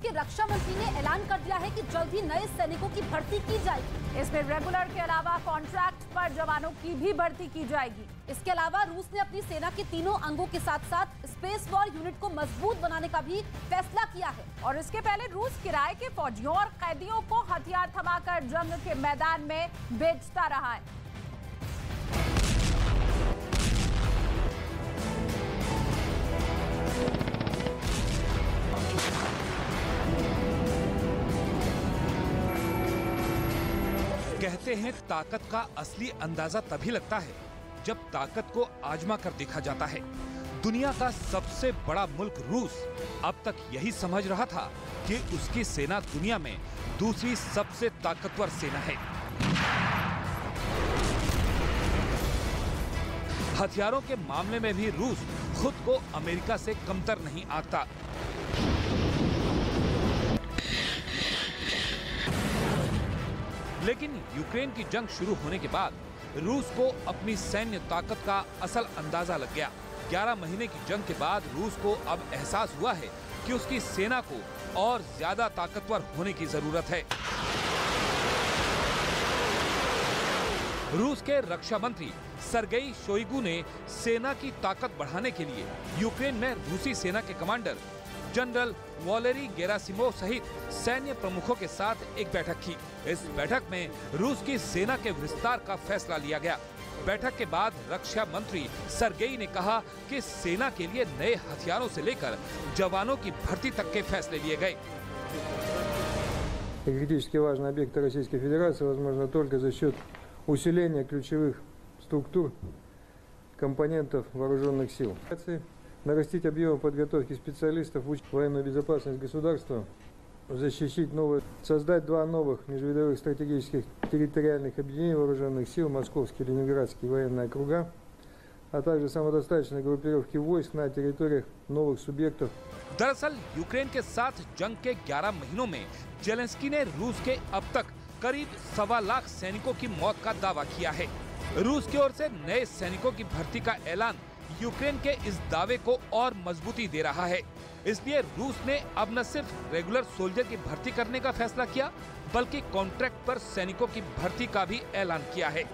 के रक्षा मंत्री ने ऐलान कर दिया है कि जल्द ही नए सैनिकों की भर्ती की जाएगी। इसमें रेगुलर के अलावा कॉन्ट्रैक्ट पर जवानों की भी भर्ती की जाएगी। इसके अलावा रूस ने अपनी सेना के तीनों अंगों के साथ साथ स्पेस वॉर यूनिट को मजबूत बनाने का भी फैसला किया है। और इसके पहले रूस किराए के फौजियों और कैदियों को हथियार थमाकर जंग के मैदान में बेचता रहा है। कहते हैं ताकत का असली अंदाजा तभी लगता है जब ताकत को आजमा कर देखा जाता है। दुनिया का सबसे बड़ा मुल्क रूस अब तक यही समझ रहा था कि उसकी सेना दुनिया में दूसरी सबसे ताकतवर सेना है। हथियारों के मामले में भी रूस खुद को अमेरिका से कमतर नहीं आंकता। लेकिन यूक्रेन की जंग शुरू होने के बाद रूस को अपनी सैन्य ताकत का असल अंदाजा लग गया। 11 महीने की जंग के बाद रूस को अब एहसास हुआ है कि उसकी सेना को और ज्यादा ताकतवर होने की जरूरत है। रूस के रक्षा मंत्री सर्गेई शोइगु ने सेना की ताकत बढ़ाने के लिए यूक्रेन में रूसी सेना के कमांडर जनरल वॉलेरी गेरासिमोव सहित सैन्य प्रमुखों के साथ एक बैठक की। इस बैठक में रूस की सेना के विस्तार का फैसला लिया गया। बैठक के बाद रक्षा मंत्री सर्गेई ने कहा कि सेना के लिए नए हथियारों से लेकर जवानों की भर्ती तक के फैसले लिए गए। Критически важный объект Российской Федерации возможно только за счет усиления ключевых структур компонентов вооруженных сил. Нарастить объемы подготовки специалистов в военную безопасность государства, защитить новые, создать 2 новых межвидовых стратегических территориальных объединений вооруженных сил, Московский и Ленинградский военные округа, а также самодостаточные группировки войск на территориях новых субъектов. दरअसल यूक्रेन के साथ जंग के 11 महीनों में जेलेंस्की ने रूस के अब तक करीब 1.25 लाख सैनिकों की मौत का दावा किया है। रूस की ओर से नए सैनिकों की भर्ती का ऐलान यूक्रेन के इस दावे को और मजबूती दे रहा है। इसलिए रूस ने अब न सिर्फ रेगुलर सोल्जर की भर्ती करने का फैसला किया, बल्कि कॉन्ट्रैक्ट पर सैनिकों की भर्ती का भी ऐलान किया है।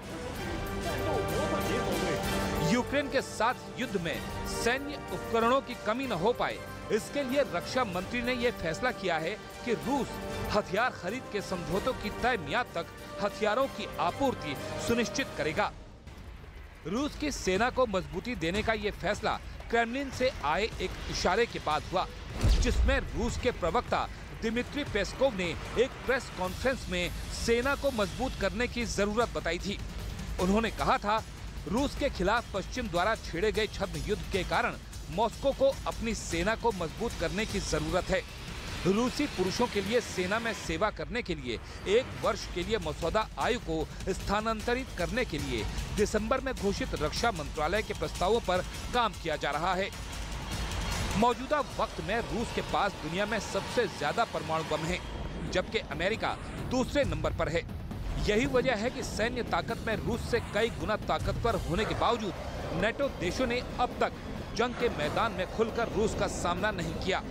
यूक्रेन के साथ युद्ध में सैन्य उपकरणों की कमी न हो पाए, इसके लिए रक्षा मंत्री ने यह फैसला किया है कि रूस हथियार खरीद के समझौतों की तय मियाद तक हथियारों की आपूर्ति सुनिश्चित करेगा। रूस की सेना को मजबूती देने का ये फैसला क्रेमलिन से आए एक इशारे के बाद हुआ, जिसमें रूस के प्रवक्ता दिमित्री पेस्कोव ने एक प्रेस कॉन्फ्रेंस में सेना को मजबूत करने की जरूरत बताई थी। उन्होंने कहा था, रूस के खिलाफ पश्चिम द्वारा छेड़े गए छद्म युद्ध के कारण मॉस्को को अपनी सेना को मजबूत करने की जरूरत है। रूसी पुरुषों के लिए सेना में सेवा करने के लिए 1 वर्ष के लिए मसौदा आयु को स्थानांतरित करने के लिए दिसंबर में घोषित रक्षा मंत्रालय के प्रस्तावों पर काम किया जा रहा है। मौजूदा वक्त में रूस के पास दुनिया में सबसे ज्यादा परमाणु बम है, जबकि अमेरिका दूसरे नंबर पर है। यही वजह है कि सैन्य ताकत में रूस से कई गुना ताकतवर होने के बावजूद नेटो देशों ने अब तक जंग के मैदान में खुलकर रूस का सामना नहीं किया।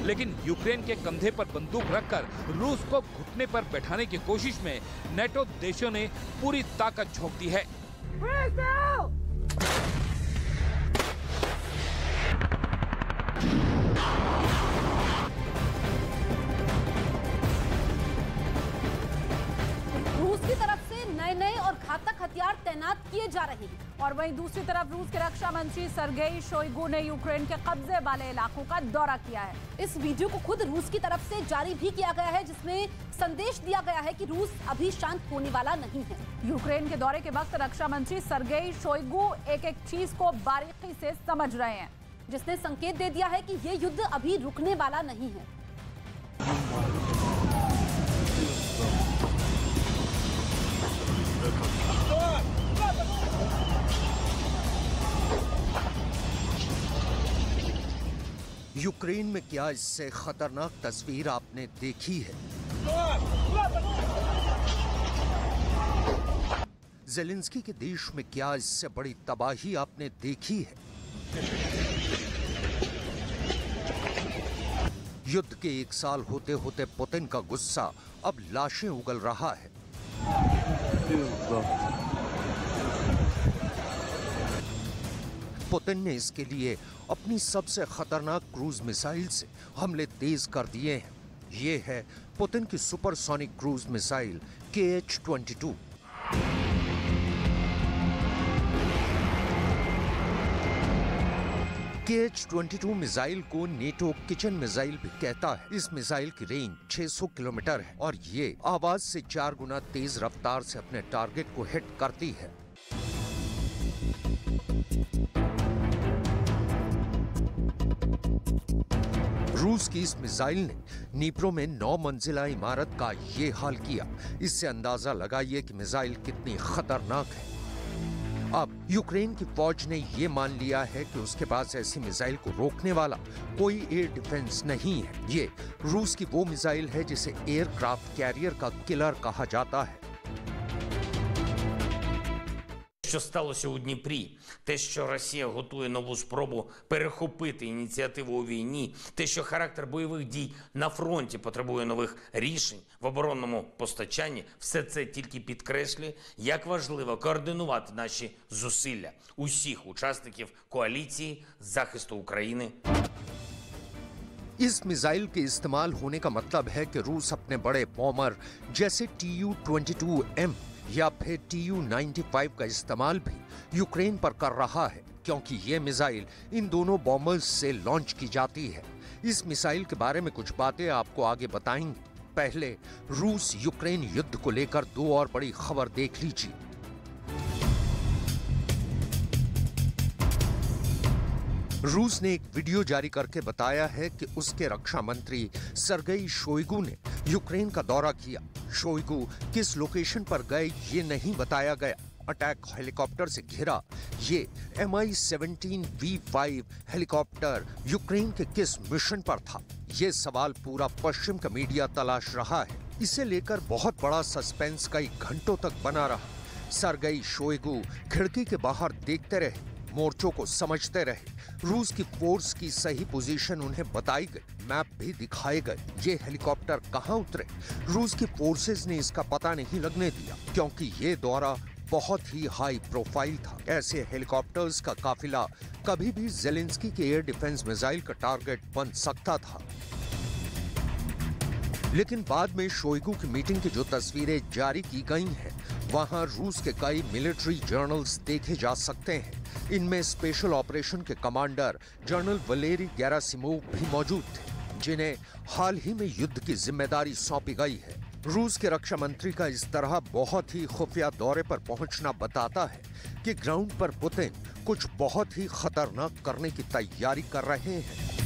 लेकिन यूक्रेन के कंधे पर बंदूक रखकर रूस को घुटने पर बैठाने की कोशिश में नेटो देशों ने पूरी ताकत झोंक दी है। रूस की तरफ से नए और घातक हथियार तैनात किए जा रहे हैं। और वहीं दूसरी तरफ रूस के रक्षा मंत्री सर्गेई शोइगु ने यूक्रेन के कब्जे वाले इलाकों का दौरा किया है। इस वीडियो को खुद रूस की तरफ से जारी भी किया गया है, जिसमें संदेश दिया गया है कि रूस अभी शांत होने वाला नहीं है। यूक्रेन के दौरे के वक्त रक्षा मंत्री सर्गेई शोइगु एक चीज को बारीकी से समझ रहे हैं, जिसने संकेत दे दिया है कि ये युद्ध अभी रुकने वाला नहीं है। यूक्रेन में क्या इससे खतरनाक तस्वीर आपने देखी है? ज़ेलेंस्की के देश में क्या इससे बड़ी तबाही आपने देखी है? युद्ध के 1 साल होते होते पुतिन का गुस्सा अब लाशें उगल रहा है। पुतिन ने इसके लिए अपनी सबसे खतरनाक क्रूज मिसाइल से हमले तेज कर दिए हैं। ये है पुतिन की supersonic cruise missile KH-22। KH-22 missile को नेटो किचन मिसाइल भी कहता है। इस मिसाइल की रेंज 600 किलोमीटर है और ये आवाज से 4 गुना तेज रफ्तार से अपने टारगेट को हिट करती है। रूस की इस मिसाइल ने नीप्रो में 9 मंजिला इमारत का ये हाल किया। इससे अंदाजा लगाइए कि मिसाइल कितनी खतरनाक है। अब यूक्रेन की फौज ने ये मान लिया है कि उसके पास ऐसी मिसाइल को रोकने वाला कोई एयर डिफेंस नहीं है। ये रूस की वो मिसाइल है जिसे एयरक्राफ्ट कैरियर का किलर कहा जाता है। Що сталося у Дніпрі, те, що Росія готує нову спробу перехопити ініціативу у війні, те, що характер бойових дій на фронті потребує нових рішень в оборонному постачанні, все це тільки підкреслює, як важливо координувати наші зусилля усіх учасників коаліції захисту України. इस मिसाइल के इस्तेमाल होने का मतलब है कि रूस अपने बड़े बॉमर जैसे Tu-22M या फिर Tu-95 का इस्तेमाल भी यूक्रेन पर कर रहा है, क्योंकि ये मिसाइल इन दोनों बॉम्बर्स से लॉन्च की जाती है। इस मिसाइल के बारे में कुछ बातें आपको आगे बताएंगे। पहले रूस यूक्रेन युद्ध को लेकर 2 और बड़ी खबर देख लीजिए। रूस ने एक वीडियो जारी करके बताया है कि उसके रक्षा मंत्री सर्गेई शोइगु ने यूक्रेन का दौरा किया। शोइगु किस लोकेशन पर गए ये नहीं बताया गया। अटैक हेलीकॉप्टर से घिरा ये Mi-17V5 हेलीकॉप्टर यूक्रेन के किस मिशन पर था, ये सवाल पूरा पश्चिम का मीडिया तलाश रहा है। इसे लेकर बहुत बड़ा सस्पेंस कई घंटों तक बना रहा। सर्गेई शोइगु खिड़की के बाहर देखते रहे, मोर्चों को समझते रहे। रूस की फोर्स की सही पोजीशन उन्हें बताई गई, मैप भी दिखाए गए। ये हेलीकॉप्टर कहां उतरे, रूस की फोर्सेस ने इसका पता नहीं लगने दिया, क्योंकि ये दौरा बहुत ही हाई प्रोफाइल था। ऐसे हेलीकॉप्टर्स का काफिला कभी भी ज़ेलेंस्की के एयर डिफेंस मिसाइल का टारगेट बन सकता था। लेकिन बाद में शोइगु की मीटिंग की जो तस्वीरें जारी की गई हैं, वहां रूस के कई मिलिट्री जर्नल्स देखे जा सकते हैं। इनमें स्पेशल ऑपरेशन के कमांडर जनरल वलेरी गेरासिमोव भी मौजूद थे, जिन्हें हाल ही में युद्ध की जिम्मेदारी सौंपी गई है। रूस के रक्षा मंत्री का इस तरह बहुत ही खुफिया दौरे पर पहुंचना बताता है कि ग्राउंड पर पुतिन कुछ बहुत ही खतरनाक करने की तैयारी कर रहे हैं।